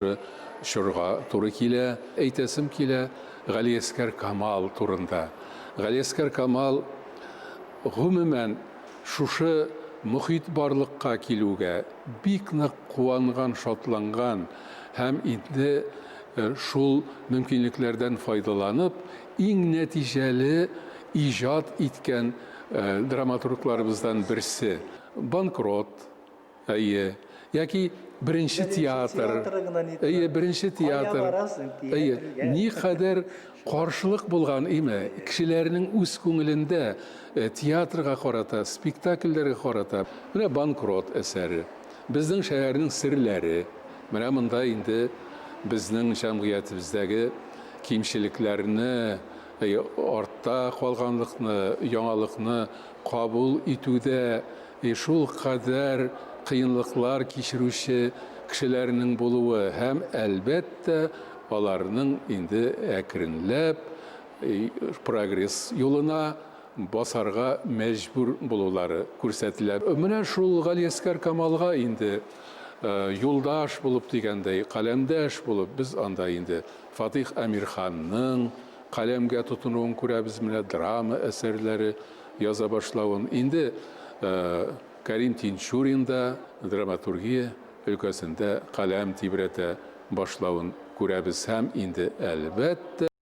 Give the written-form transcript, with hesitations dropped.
Шурга туры килә, әйтәсем килә Галиәскәр Камал турында. Галиәскәр Камал гомумән шушы мөхит барлыкка килүгә бик нык куанган, шатланган һәм инде шул мөмкинлекләрдән файдаланып, иң нәтиҗәле иҗат иткән драматургларыбыздан берсе. Банкрот, яки Беренче театр, беренче театр, никадәр каршылык булган име, кешеләрнең үз күңелендә театрга карата, спектакльләргә карата. Менә Банкрот әсәре, безнең шәһәрнең серләре, менә монда инде безнең җәмгыятебездәге кимчелекләрне, артта калганлыкны, яңалыкны кабул итүдә шул кадәр кыенлыклар кичерүче кешеләрнең булуы һәм әлбәттә аларның инде әкренләп прогресс юлына басарга мәҗбүр булулары күрсәтелә. Менә шул Галиәскәр Камалга инде юлдаш булып дигәндәй, каләмдәш булып без анда инде Фатих Әмирханның каләмгә тотынуын күрәбез, менә драма әсәрләре яза башлавын. Инде Кәрим Тинчурин да драматургия өлкәсендә каләм тибрәтә башлавын күрәбез һәм инде әлбәттә